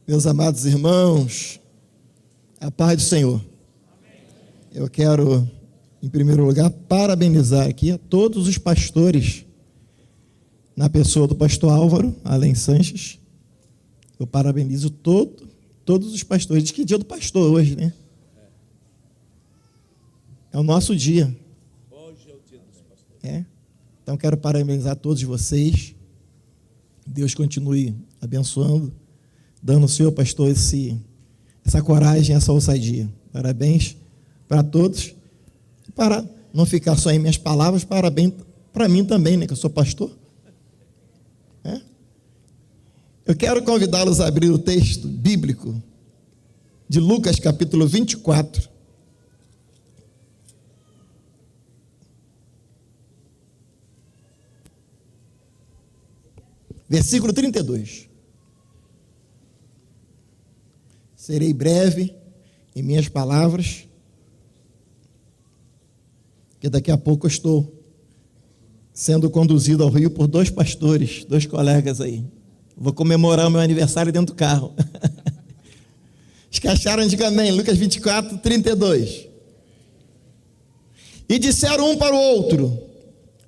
Meus amados irmãos, a paz do Senhor. Eu quero, em primeiro lugar, parabenizar aqui a todos os pastores, na pessoa do pastor Álvaro Além Sanches. Eu parabenizo todos os pastores. Diz que é dia do pastor hoje, né? É o nosso dia. Hoje é o dia dos pastores. Então quero parabenizar todos vocês. Deus continue abençoando, dando ao senhor pastor essa coragem, essa ousadia. Parabéns para todos. Para não ficar só em minhas palavras, parabéns para mim também, né, que eu sou pastor. Eu quero convidá-los a abrir o texto bíblico de Lucas, capítulo 24. Versículo 32. Serei breve em minhas palavras, porque daqui a pouco eu estou sendo conduzido ao Rio por dois pastores, dois colegas aí. Vou comemorar o meu aniversário dentro do carro. Os que acharam, diga amém. Lucas 24, 32. E disseram um para o outro: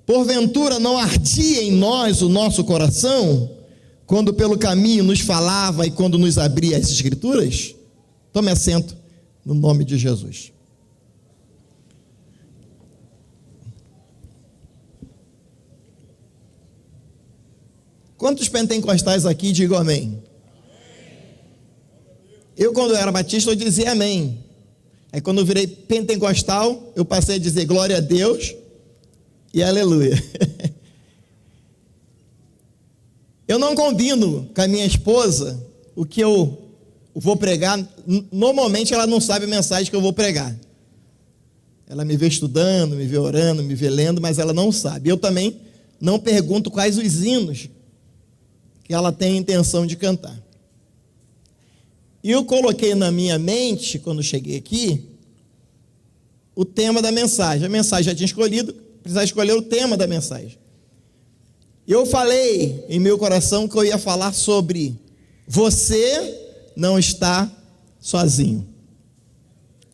porventura não ardia em nós o nosso coração, quando pelo caminho nos falava e quando nos abria as Escrituras? Tome assento no nome de Jesus. Quantos pentecostais aqui digam amém? Eu, quando eu era batista, eu dizia amém. Aí quando eu virei pentecostal, eu passei a dizer glória a Deus e aleluia. Eu não combino com a minha esposa o que eu vou pregar. Normalmente ela não sabe a mensagem que eu vou pregar. Ela me vê estudando, me vê orando, me vê lendo, mas ela não sabe. Eu também não pergunto quais os hinos que ela tem a intenção de cantar. E eu coloquei na minha mente, quando cheguei aqui, o tema da mensagem. A mensagem já tinha escolhido, precisava escolher o tema da mensagem. Eu falei em meu coração que eu ia falar sobre você não está sozinho.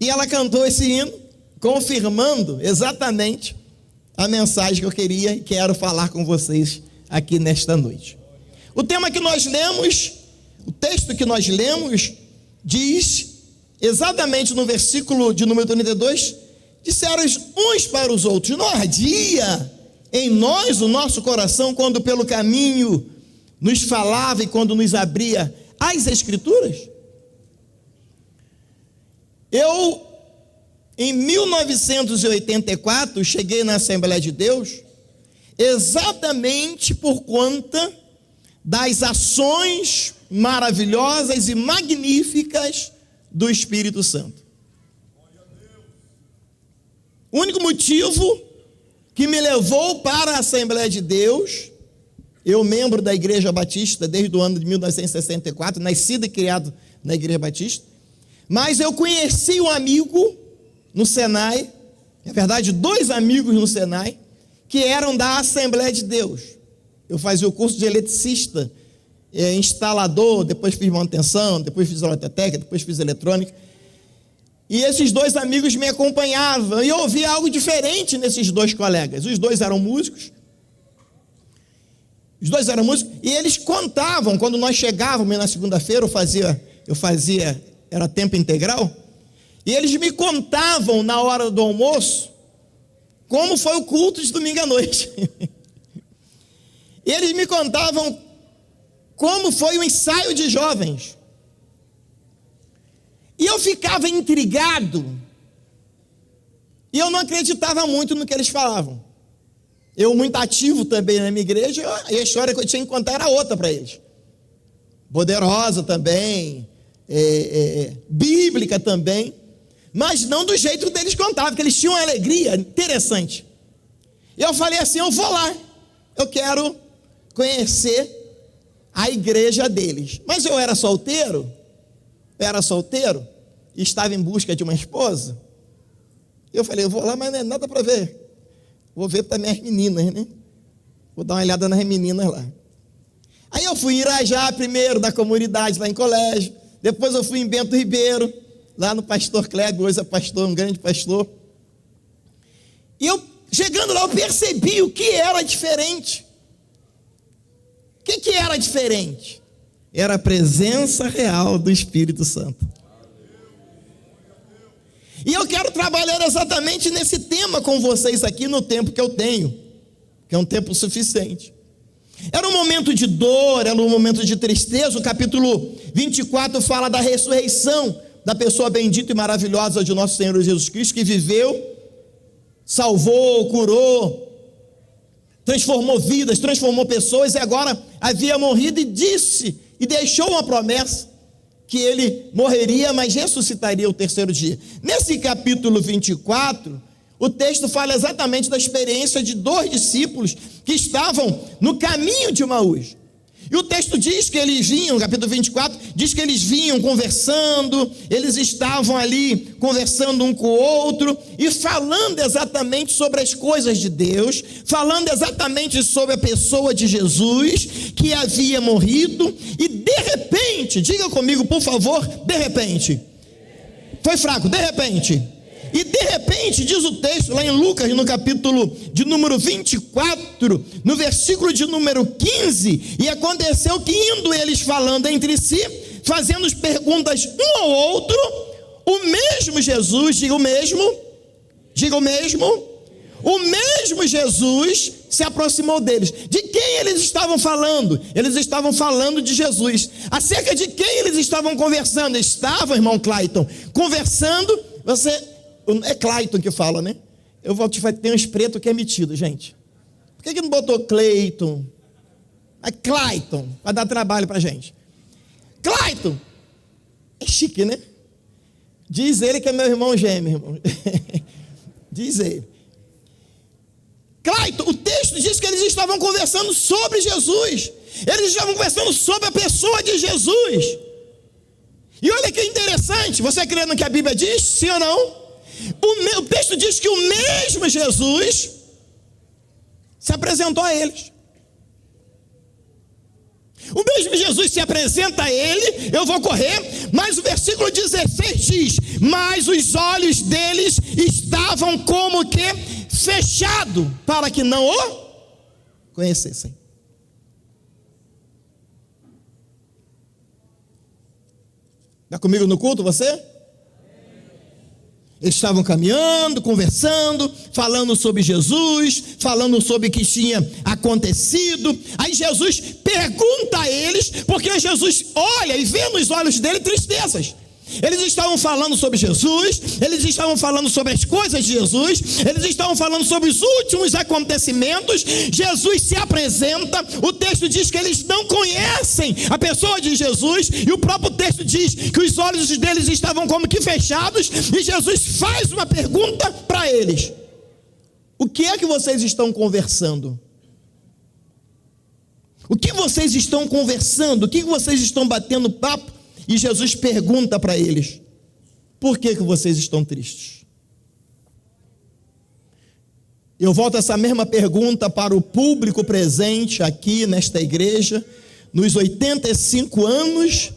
E ela cantou esse hino, confirmando exatamente a mensagem que eu queria e quero falar com vocês aqui nesta noite. O tema que nós lemos, o texto que nós lemos, diz exatamente no versículo de número 32, disseram uns para os outros: não ardia em nós o nosso coração quando pelo caminho nos falava e quando nos abria as Escrituras? Eu, em 1984, cheguei na Assembleia de Deus exatamente por conta das ações maravilhosas e magníficas do Espírito Santo. O único motivo que me levou para a Assembleia de Deus, eu membro da Igreja Batista desde o ano de 1964, nascido e criado na Igreja Batista, mas eu conheci um amigo no Senai, na verdade dois amigos no Senai, que eram da Assembleia de Deus. Eu fazia o curso de eletricista, instalador, depois fiz manutenção, depois fiz eletrotécnica, depois fiz eletrônica. E esses dois amigos me acompanhavam, e eu ouvia algo diferente nesses dois colegas. Os dois eram músicos. E eles contavam, quando nós chegávamos na segunda-feira, eu fazia, era tempo integral, e eles me contavam na hora do almoço, como foi o culto de domingo à noite. E eles me contavam como foi o ensaio de jovens. E eu ficava intrigado. E eu não acreditava muito no que eles falavam. Eu, muito ativo também na minha igreja, e a história que eu tinha que contar era outra para eles. Poderosa também, bíblica também, mas não do jeito que eles contavam, porque eles tinham uma alegria interessante. E eu falei assim: eu vou lá, eu quero conhecer a igreja deles. Mas eu era solteiro e estava em busca de uma esposa. Eu falei: eu vou lá, mas não é nada para ver, vou ver para minhas meninas, né? Vou dar uma olhada nas meninas lá. Aí eu fui em Irajá primeiro, da comunidade, lá em colégio. Depois eu fui em Bento Ribeiro, lá no pastor Kleber, hoje é pastor, um grande pastor. E eu, chegando lá, eu percebi o que era diferente. O que era diferente? Era a presença real do Espírito Santo. E eu quero trabalhar exatamente nesse tema com vocês aqui no tempo que eu tenho, que é um tempo suficiente. Era um momento de dor, era um momento de tristeza. O capítulo 24 fala da ressurreição da pessoa bendita e maravilhosa de nosso Senhor Jesus Cristo, que viveu, salvou, curou, transformou vidas, transformou pessoas, e agora havia morrido e disse, e deixou uma promessa, que ele morreria, mas ressuscitaria o terceiro dia. Nesse capítulo 24, o texto fala exatamente da experiência de 2 discípulos que estavam no caminho de Emaús. E o texto diz que eles vinham, capítulo 24, diz que eles vinham conversando, eles estavam ali conversando um com o outro e falando exatamente sobre as coisas de Deus, falando exatamente sobre a pessoa de Jesus que havia morrido, e de repente, diga comigo por favor, de repente, foi fraco, de repente. E de repente, diz o texto lá em Lucas, no capítulo de número 24, no versículo de número 15, e aconteceu que indo eles falando entre si, fazendo perguntas um ao outro, o mesmo Jesus, o mesmo Jesus se aproximou deles. De quem eles estavam falando? Eles estavam falando de Jesus. Acerca de quem eles estavam conversando? Estavam, irmão Clayton, conversando, é Clayton que fala, né? Eu vou te falar, tem uns pretos que é metido, gente. Por que não botou Clayton? É Clayton, para dar trabalho para gente. Clayton, é chique, né? Diz ele que é meu irmão gêmeo, irmão. Diz ele. Clayton, o texto diz que eles estavam conversando sobre Jesus. Eles estavam conversando sobre a pessoa de Jesus. E olha que interessante, você crê no que a Bíblia diz, sim ou não? O texto diz que o mesmo Jesus se apresentou a eles. O mesmo Jesus se apresenta a ele, eu vou correr, mas o versículo 16 diz: mas os olhos deles estavam como que fechados, para que não o conhecessem. Está comigo no culto, você? Eles estavam caminhando, conversando, falando sobre Jesus, falando sobre o que tinha acontecido. Aí Jesus pergunta a eles, porque Jesus olha e vê nos olhos dele tristezas. Eles estavam falando sobre Jesus, eles estavam falando sobre as coisas de Jesus, eles estavam falando sobre os últimos acontecimentos. Jesus se apresenta, o texto diz que eles não conhecem a pessoa de Jesus, e o próprio texto diz que os olhos deles estavam como que fechados, e Jesus faz uma pergunta para eles: o que é que vocês estão conversando? O que vocês estão conversando? O que vocês estão batendo papo? E Jesus pergunta para eles: por que vocês estão tristes? Eu volto essa mesma pergunta para o público presente aqui nesta igreja, nos 85 anos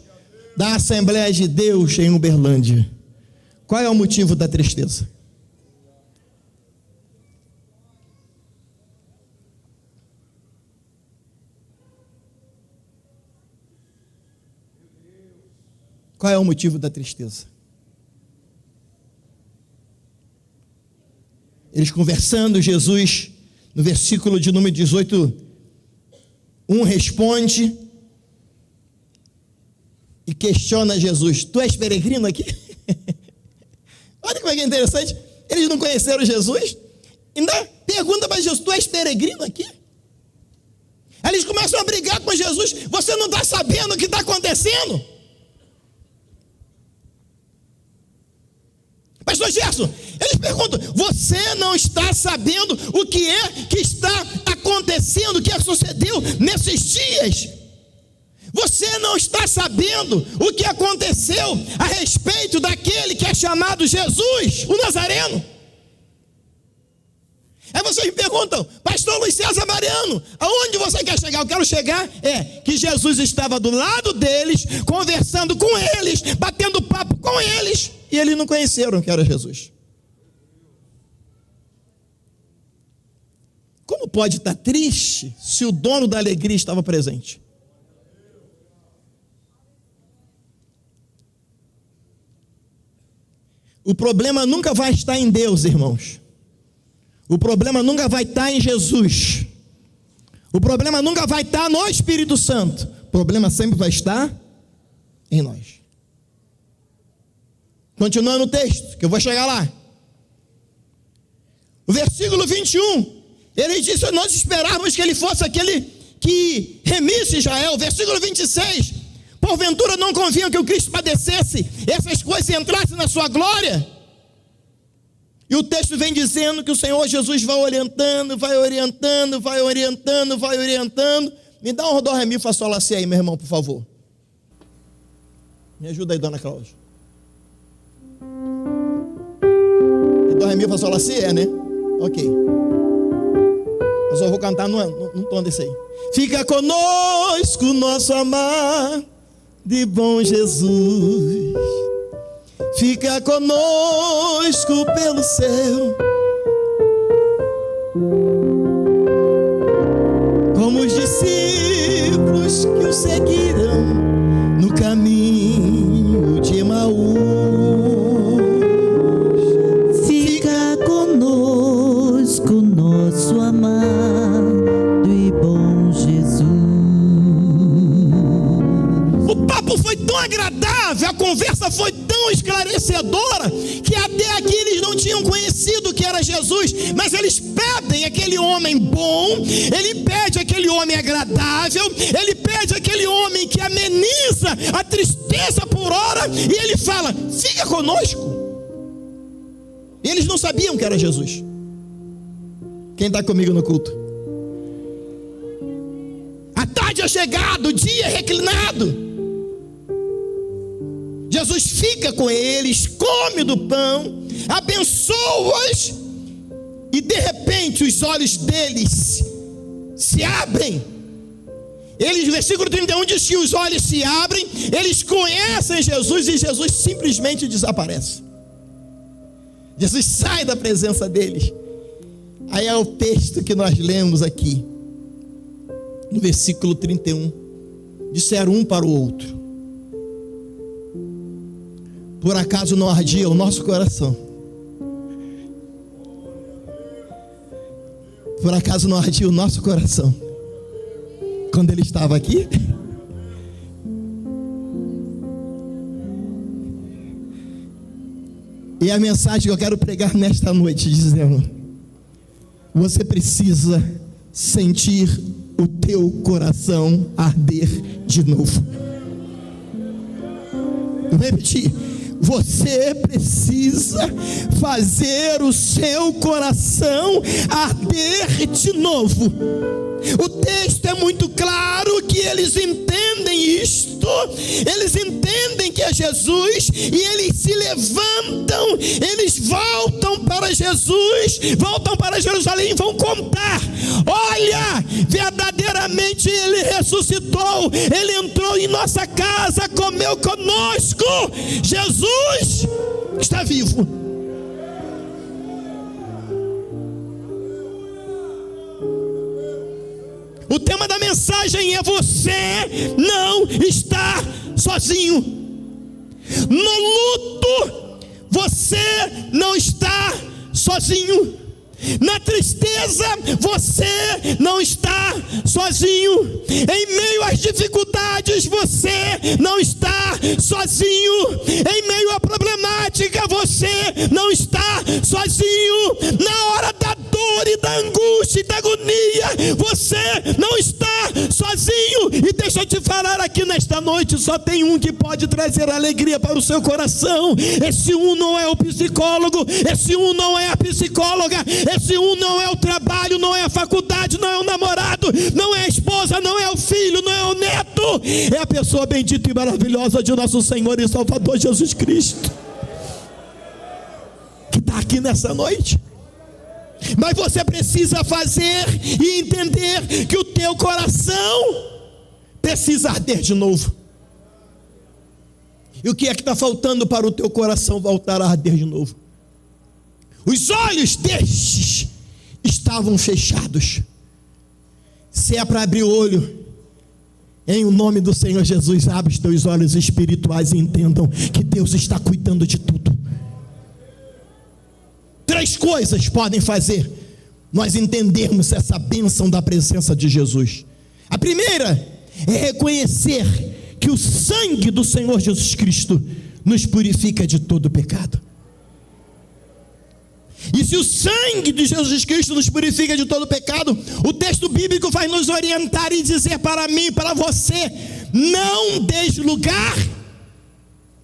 da Assembleia de Deus em Uberlândia. Qual é o motivo da tristeza? Qual é o motivo da tristeza? Eles conversando, Jesus, no versículo de número 18, um responde e questiona Jesus: tu és peregrino aqui? Olha como é que é interessante. Eles não conheceram Jesus, ainda pergunta para Jesus: tu és peregrino aqui? Aí eles começam a brigar com Jesus: você não está sabendo o que está acontecendo? Pastor Gerson, eles perguntam: você não está sabendo o que é que está acontecendo, o que é que sucedeu nesses dias? Você não está sabendo o que aconteceu a respeito daquele que é chamado Jesus, o Nazareno? Aí vocês me perguntam, pastor Luiz César Mariano, aonde você quer chegar? Eu quero chegar que Jesus estava do lado deles, conversando com eles, batendo papo com eles, e eles não conheceram que era Jesus. Como pode estar triste se o dono da alegria estava presente? O problema nunca vai estar em Deus, irmãos. O problema nunca vai estar em Jesus. O problema nunca vai estar no Espírito Santo. O problema sempre vai estar em nós. Continuando o texto, que eu vou chegar lá. O versículo 21, ele disse: nós esperávamos que ele fosse aquele que remisse Israel. Versículo 26, porventura não convinha que o Cristo padecesse, essas coisas entrassem na sua glória? E o texto vem dizendo que o Senhor Jesus vai orientando, vai orientando, vai orientando, vai orientando. Me dá um dó, ré, mi, fá, sol, lá, si aí, meu irmão, por favor. Me ajuda aí, dona Cláudia. Dó, ré, mi, fá, sol, lá, si é, né? Ok. Eu só vou cantar no tom desse aí. Fica conosco, nosso amado e bom Jesus. Fica conosco pelo céu, como os discípulos que o seguiram no caminho de Emaús. Fica conosco, nosso amado e bom Jesus. O papo foi tão agradável, a conversa foi tão esclarecedora, que até aqui eles não tinham conhecido que era Jesus, mas eles pedem aquele homem bom, ele pede aquele homem agradável, ele pede aquele homem que ameniza a tristeza por hora, e ele fala: fica conosco. E eles não sabiam que era Jesus. Quem está comigo no culto? A tarde é chegada, o dia é reclinado. Jesus fica com eles, come do pão, abençoa-os, e de repente os olhos deles se abrem. Eles, versículo 31 diz que os olhos se abrem, eles conhecem Jesus e Jesus simplesmente desaparece. Jesus sai da presença deles. Aí é o texto que nós lemos aqui, no versículo 31. Disseram um para o outro: por acaso não ardia o nosso coração? Por acaso não ardia o nosso coração quando ele estava aqui? E a mensagem que eu quero pregar nesta noite, dizendo: você precisa sentir o teu coração arder de novo. Eu vou repetir: você precisa fazer o seu coração arder de novo. O texto é muito claro que eles entendem isto, eles entendem que é Jesus, e eles se levantam, eles voltam para Jesus, voltam para Jerusalém e vão contar: olha, verdadeiramente ele ressuscitou, ele entrou em nossa casa, comeu conosco, Jesus está vivo. O tema da mensagem é: você não está sozinho. No luto, você não está sozinho. Na tristeza, você não está sozinho. Em meio às dificuldades, você não está sozinho. Em meio à problemática, você não está sozinho. Na hora da dor e da angústia e da agonia, você não está sozinho. E deixa eu te falar aqui nesta noite: só tem um que pode trazer alegria para o seu coração. Esse um não é o psicólogo, esse um não é a psicóloga, esse um não é o trabalho, não é a faculdade, não é o namorado, não é a esposa, não é o filho, não é o neto. É a pessoa bendita e maravilhosa de nosso Senhor e Salvador Jesus Cristo, que está aqui nessa noite. Mas você precisa fazer e entender que o teu coração precisa arder de novo. E o que é que está faltando para o teu coração voltar a arder de novo? Os olhos destes estavam fechados. Se é para abrir o olho, em o nome do Senhor Jesus, abre os teus olhos espirituais e entendam que Deus está cuidando de tudo. 3 coisas podem fazer nós entendermos essa bênção da presença de Jesus. A primeira é reconhecer que o sangue do Senhor Jesus Cristo nos purifica de todo pecado. E se o sangue de Jesus Cristo nos purifica de todo pecado, o texto bíblico vai nos orientar e dizer para mim e para você: não deixe lugar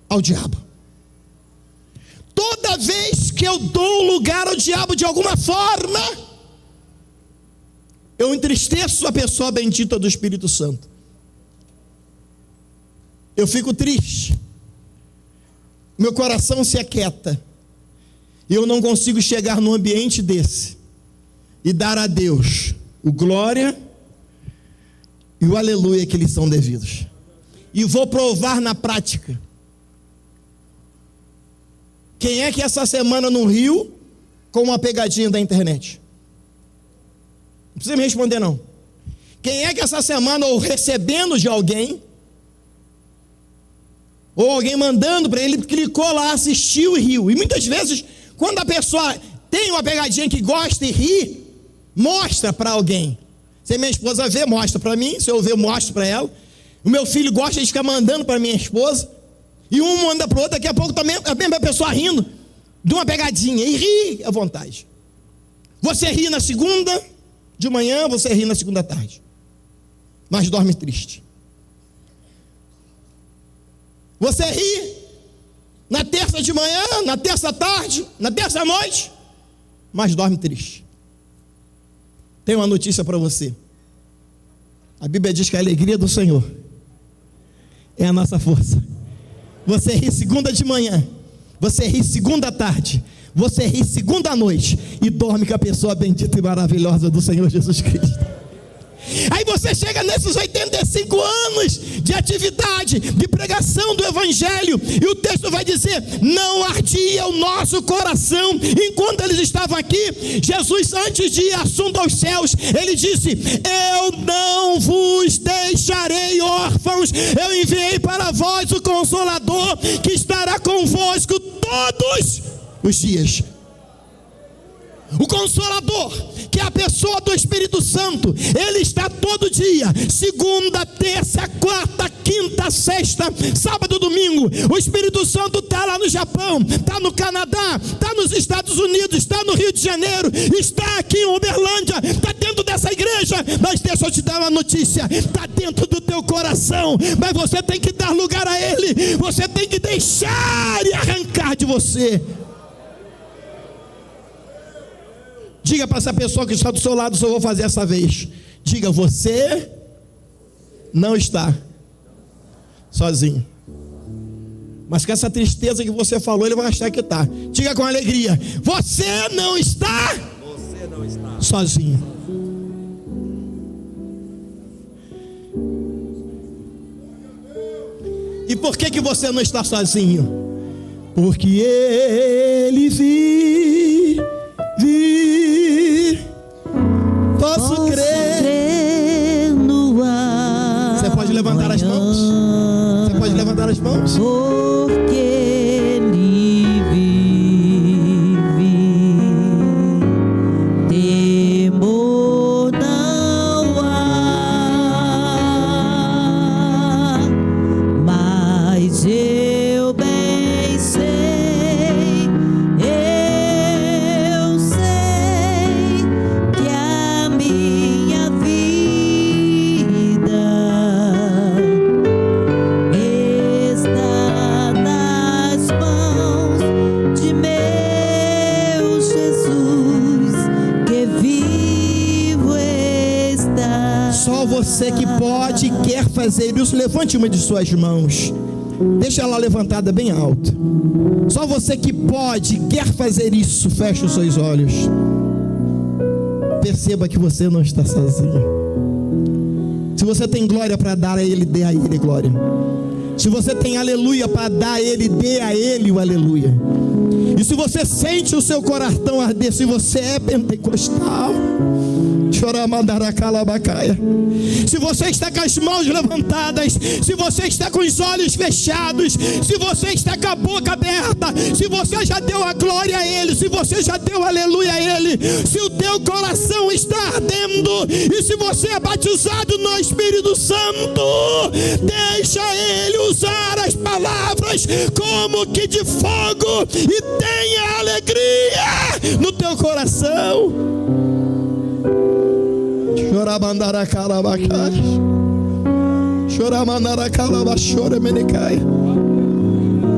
ao diabo. Toda vez que eu dou lugar ao diabo de alguma forma, eu entristeço a pessoa bendita do Espírito Santo. Eu fico triste, meu coração se aquieta, e eu não consigo chegar num ambiente desse e dar a Deus o glória e o aleluia que lhes são devidos. E vou provar na prática. Quem é que essa semana não riu com uma pegadinha da internet? Não precisa me responder não. Quem é que essa semana, ou recebendo de alguém, ou alguém mandando para ele, clicou lá, assistiu e riu? E muitas vezes, quando a pessoa tem uma pegadinha que gosta e ri, mostra para alguém. Se minha esposa vê, mostra para mim. Se eu ver, mostro para ela. O meu filho gosta de ficar mandando para minha esposa. E um manda para o outro, daqui a pouco também a mesma pessoa rindo de uma pegadinha. E ri à vontade. Você ri na segunda de manhã, você ri na segunda tarde. Mas dorme triste. Você ri na terça de manhã, na terça tarde, na terça noite, mas dorme triste. Tenho uma notícia para você. A Bíblia diz que a alegria do Senhor é a nossa força. Você ri segunda de manhã, você ri segunda tarde, você ri segunda noite e dorme com a pessoa bendita e maravilhosa do Senhor Jesus Cristo. Aí você chega nesses 85 anos de atividade, de pregação do Evangelho, e o texto vai dizer: não ardia o nosso coração. Enquanto eles estavam aqui, Jesus, antes de ir assunto aos céus, ele disse: eu não vos deixarei órfãos, eu enviei para vós o Consolador, que estará convosco todos os dias. O Consolador, que é a pessoa do Espírito Santo, ele está todo dia, segunda, terça, quarta, quinta, sexta, sábado, domingo. O Espírito Santo está lá no Japão, está no Canadá, está nos Estados Unidos, está no Rio de Janeiro, está aqui em Uberlândia, está dentro dessa igreja. Mas deixa eu te dar uma notícia: está dentro do teu coração, mas você tem que dar lugar a ele, você tem que deixar e arrancar de você. Diga para essa pessoa que está do seu lado: só vou fazer essa vez. Diga: você não está sozinho. Mas com essa tristeza que você falou, ele vai achar que está. Diga com alegria: você não está sozinho. E por que você não está sozinho? Porque ele vive. Posso crer no ar. Você pode levantar as mãos? Você pode levantar as mãos? Porque ele vive, temor não há, mas eu bem sei, eu sei que a minha vida está nas mãos de meu Jesus, que vivo está. Só você que pode e quer fazer isso, levante uma de suas mãos. Deixa ela levantada bem alto. Só você que pode e quer fazer isso, feche os seus olhos. perceba que você não está sozinho. Se você tem glória para dar a Ele, dê a Ele glória. Se você tem aleluia para dar a Ele, dê a Ele o aleluia. E se você sente o seu coração arder, se você é pentecostal, se você está com as mãos levantadas, se você está com os olhos fechados, se você está com a boca aberta, se você já deu a glória a Ele, se você já deu aleluia a Ele, se o teu coração está ardendo, e se você é batizado no Espírito Santo, deixa Ele usar as palavras como que de fogo, e tenha alegria no teu coração.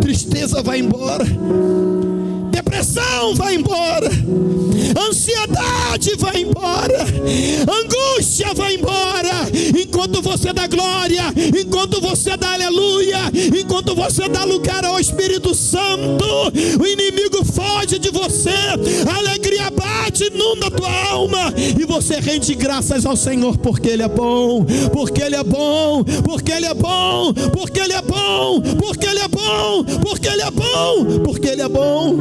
Tristeza vai embora, depressão vai embora, ansiedade vai embora, angústia vai embora. Enquanto você dá glória, enquanto você dá aleluia, enquanto você dá lugar ao Espírito Santo, o inimigo foge de você, a alegria bate, inunda a tua alma, e você rende graças ao Senhor, porque Ele é bom, porque Ele é bom, porque Ele é bom, porque Ele é bom, porque Ele é bom, porque Ele é bom, porque Ele é bom.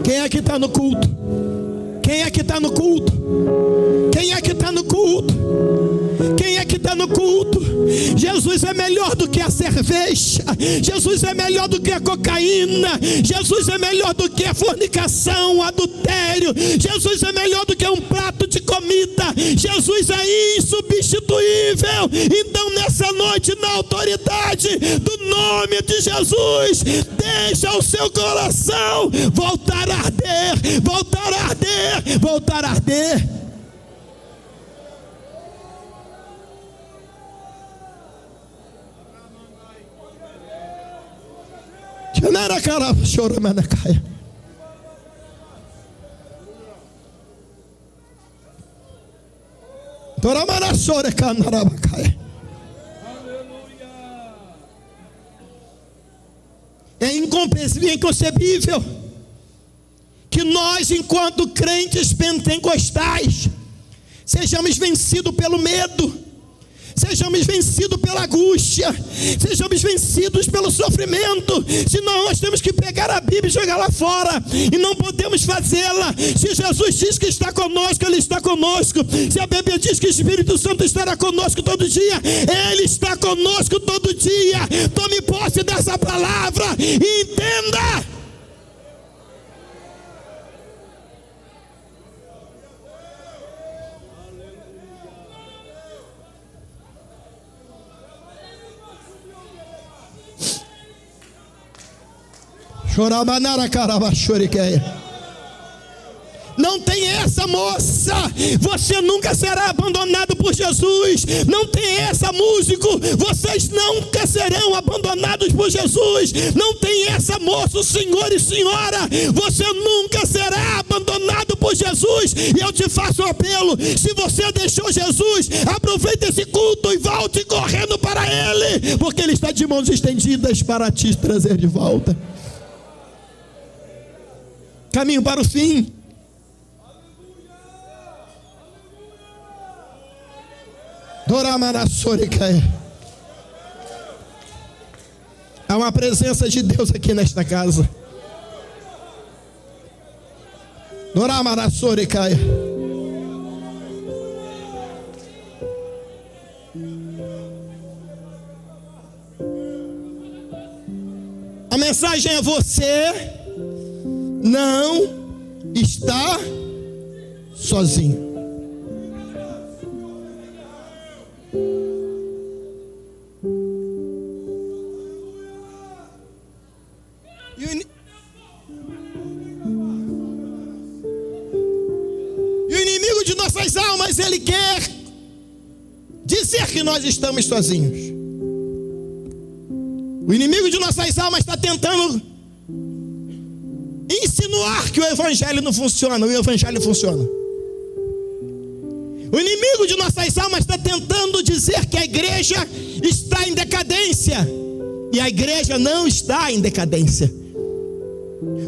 Quem é que está no culto? Quem é que está no culto? Quem é que está no culto? Quem é que está no culto? Jesus é melhor do que a cerveja, Jesus é melhor do que a cocaína, Jesus é melhor do que a fornicação, o adultério, Jesus é melhor do que um prato de comida, Jesus é insubstituível. Então nessa noite, na autoridade do nome de Jesus, deixa o seu coração voltar a arder, voltar a arder, voltar a arder. É inconcebível que nós, enquanto crentes pentecostais, sejamos vencidos pelo medo, sejamos vencidos pela angústia, sejamos vencidos pelo sofrimento. Senão nós temos que pegar a Bíblia e jogar lá fora, e não podemos fazê-la. Se Jesus diz que está conosco, Ele está conosco. Se a Bíblia diz que o Espírito Santo estará conosco todo dia, Ele está conosco todo dia. Tome posse dessa palavra e entenda. Não tem essa, moça, você nunca será abandonado por Jesus. Não tem essa, músico, vocês nunca serão abandonados por Jesus. Não tem essa, moço, senhor e senhora, você nunca será abandonado por Jesus. E eu te faço um apelo: se você deixou Jesus, aproveite esse culto e volte correndo para Ele, porque Ele está de mãos estendidas para te trazer de volta. Caminho para o fim. Há uma presença de Deus aqui nesta casa. A mensagem é: você não está sozinho. E o inimigo de nossas almas, ele quer dizer que nós estamos sozinhos. O inimigo de nossas almas está tentando insinuar que o evangelho não funciona. O evangelho funciona. O inimigo de nossas almas está tentando dizer que a igreja está em decadência, e a igreja não está em decadência.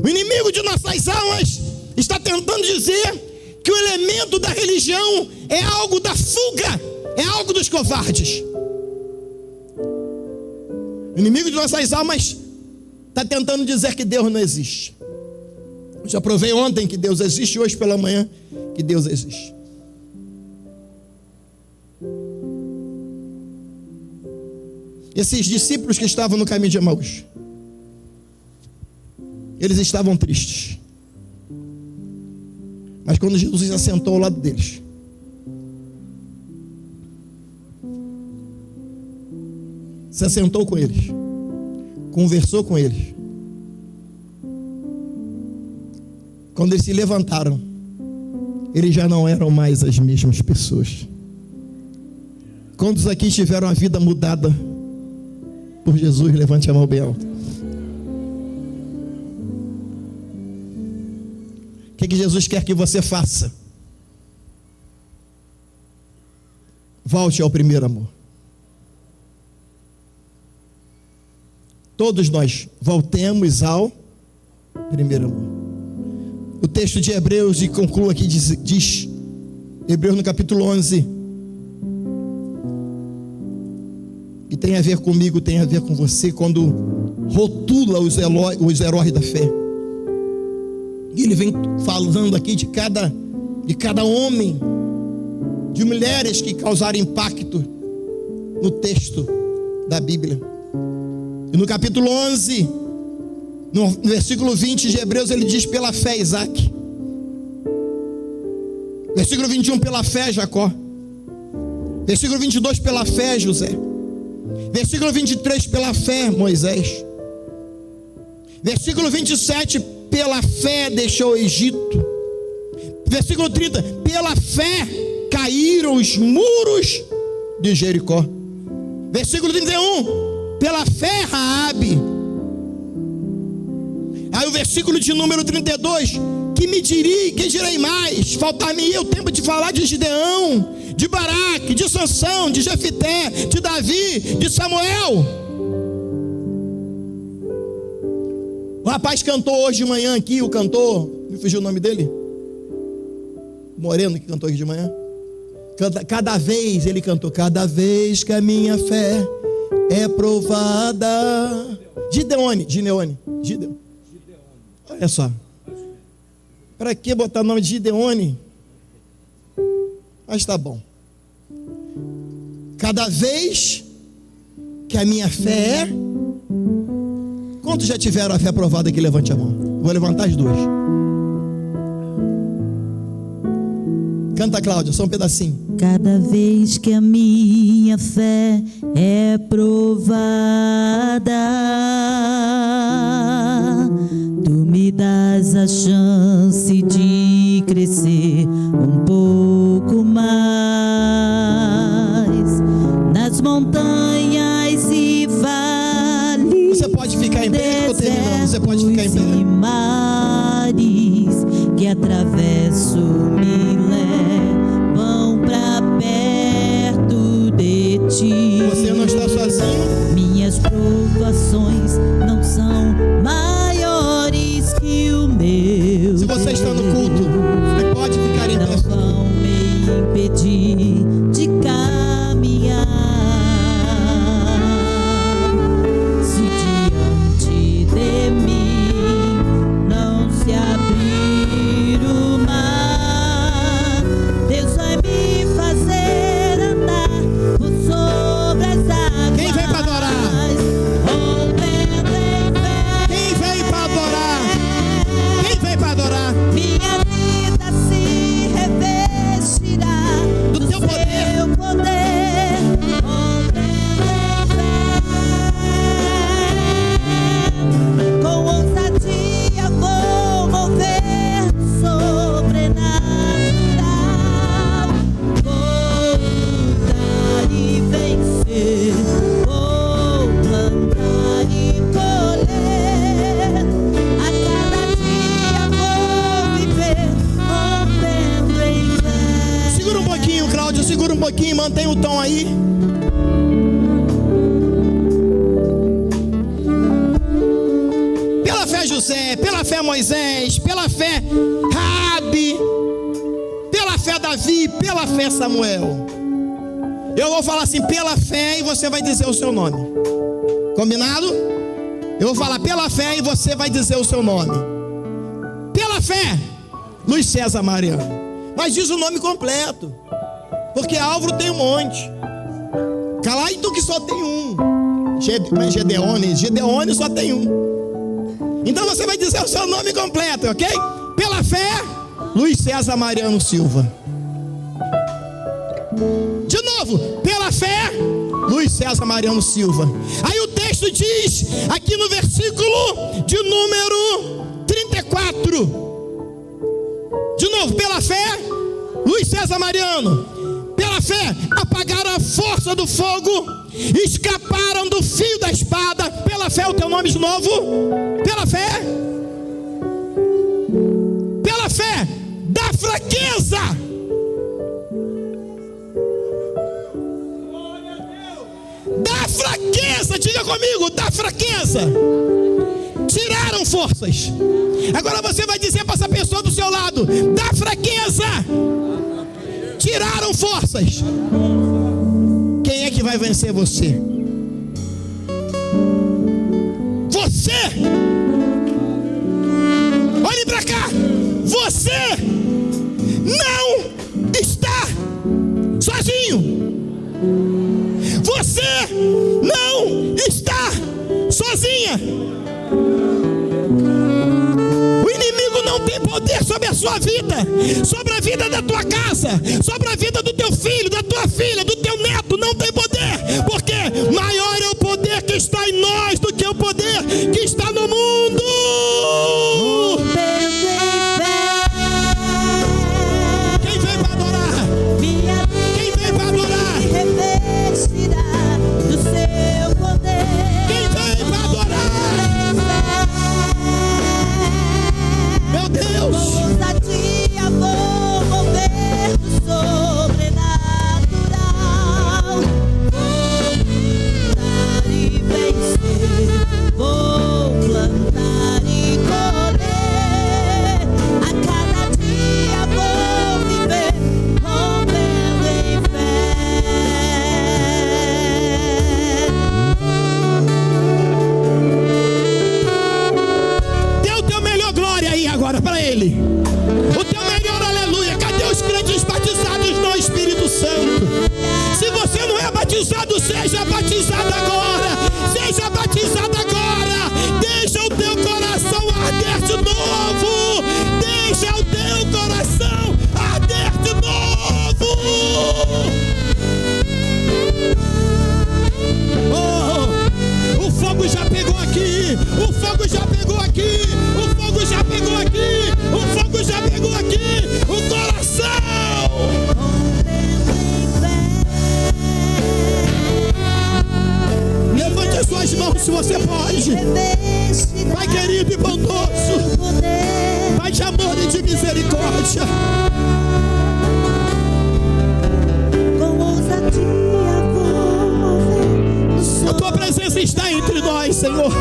O inimigo de nossas almas está tentando dizer que o elemento da religião é algo da fuga, é algo dos covardes. O inimigo de nossas almas está tentando dizer que Deus não existe. Eu já provei ontem que Deus existe, hoje pela manhã que Deus existe. Esses discípulos que estavam no caminho de Emaús, eles estavam tristes. Mas quando Jesus se assentou ao lado deles, se assentou com eles, conversou com eles, quando eles se levantaram, eles já não eram mais as mesmas pessoas. Quantos aqui tiveram a vida mudada por Jesus? Levante a mão bem alta. O que Jesus quer que você faça? Volte ao primeiro amor. Todos nós voltemos ao primeiro amor. O texto de Hebreus, e concluo aqui, diz Hebreus no capítulo 11, e tem a ver comigo, tem a ver com você, quando rotula os heróis da fé. E ele vem falando aqui de cada homem, de mulheres que causaram impacto no texto da Bíblia. E no capítulo 11, no versículo 20 de Hebreus, ele diz: pela fé Isaac. Versículo 21, pela fé Jacó. Versículo 22, pela fé José. Versículo 23, pela fé Moisés. Versículo 27, pela fé deixou o Egito. Versículo 30, pela fé caíram os muros de Jericó. Versículo 31, pela fé Raabe. Aí o versículo de número 32, que direi mais? Faltar-me-ia o tempo de falar de Gideão, de Baraque, de Sansão, de Jefité, de Davi, de Samuel. O rapaz cantou hoje de manhã aqui, o cantor, me fugiu o nome dele, Moreno, que cantou aqui de manhã. Cada vez ele cantou: cada vez que a minha fé é provada. Gideone. Olha só, para que botar o nome de Gideone? Mas tá bom. Cada vez que a minha fé é... Quantos já tiveram a fé provada aqui? Levante a mão. Vou levantar as duas. Canta, Cláudia, só um pedacinho. Cada vez que a minha fé é provada, tu me dás a chance de crescer um pouco mais nas montanhas e vales. Você pode ficar em pé, estou terminando. Você pode ficar em pé. E mares que atravesso me levam pra perto de ti. Você não está sozinho. Minhas provações não são maiores que o meu. Se você está no culto, você pode ficar em pé. Não vão me impedir de caminhar. Se diante de mim não se abrir o mar, Deus vai me fazer andar por sobre as águas. Quem vem para adorar? Rompendo em fé. Quem vem para adorar? Quem vem para adorar? Minha vida se revestirá Do teu poder. teu poder, com ousadia vou mover sobrenatural, vou lutar e vencer, vou plantar e colher, a cada dia vou viver rompendo em fé. Segura um pouquinho, Cláudio, segura um pouquinho, mantém o tom aí. Pela fé José, pela fé fé Moisés, pela fé Raabe, pela fé Davi, pela fé Samuel. Eu vou falar assim, pela fé, e você vai dizer o seu nome. Combinado? Eu vou falar pela fé e você vai dizer o seu nome. Pela fé, Luiz César Mariano. Mas diz o nome completo, porque Álvaro tem um monte. Calaito que só tem um. Gedeone só tem um. Então você vai dizer o seu nome completo, ok? Pela fé, Luiz César Mariano Silva. De novo, pela fé, Luiz César Mariano Silva. Aí o texto diz, aqui no versículo de número 34. De novo, pela fé, Luiz César Mariano. Pela fé, apagaram a força do fogo, escaparam do fio da espada. Pela fé, o teu nome de novo. Pela fé. Pela fé, da fraqueza. Da fraqueza, diga comigo, da fraqueza. Tiraram forças. Agora você vai dizer para essa pessoa do seu lado, da fraqueza. Tiraram forças. Quem é que vai vencer você? Você. Olhe para cá. Você não está sozinho. Você não está sozinha. O inimigo não tem poder sobre a sua vida, sobre a vida da tua casa, sobre a vida do teu filho, da tua filha, do teu neto. Não tem poder, porque maior é o poder que está em nós do que o poder que está no mundo. Quem vem para adorar? Quem vem para adorar? Do seu poder. Quem vem para adorar? Meu Deus. Com ousadia vou mover do sobrenatural. Vou lutar e vencer. Vou plantar e colher. A cada dia vou viver rompendo em fé. Dê o teu melhor glória aí agora para Ele. O teu melhor aleluia. Cadê os crentes batizados no Espírito Santo? Se você não é batizado, seja batizado agora. Seja batizado agora. Deixa o teu coração arder de novo. Deixa o teu coração arder de novo. Oh, o fogo já pegou aqui. O fogo já pegou aqui. O fogo já pegou aqui. O fogo já pegou aqui. O coração. Levante as suas mãos se você pode. Pai querido e bondoso, Pai de amor e de misericórdia, Com ousadia vou mover. a tua presença está entre nós, Senhor.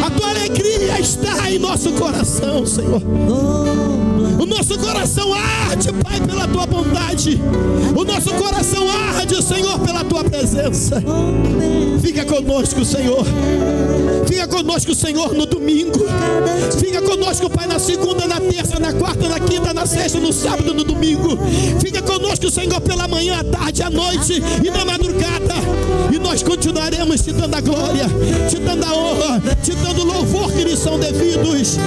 A tua alegria está em nosso coração, Senhor. O nosso coração arde, Pai, pela tua bondade. O nosso coração arde, Senhor, pela tua presença. Fica conosco, Senhor. Fica conosco, Senhor, no domingo. Fica conosco, Pai, na segunda, na terça, na quarta, na quinta, na sexta, no sábado, no domingo. Fica conosco, Senhor, pela manhã, à tarde, à noite e na madrugada. E nós continuaremos te dando a glória, te dando a honra, te dando o louvor que lhes são devidos,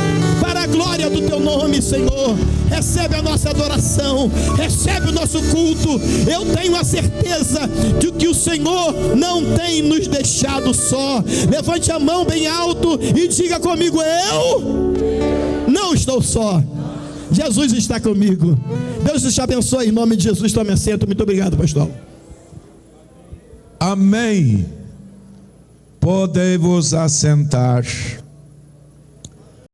para a glória do teu nome, Senhor. Recebe a nossa adoração, recebe o nosso culto. Eu tenho a certeza de que o Senhor não tem nos deixado só. Levante a mão bem alto e diga comigo: eu não estou só. Jesus está comigo. Deus te abençoe em nome de Jesus. Tome assento. Muito obrigado, pastor. Amém. Podem-vos assentar.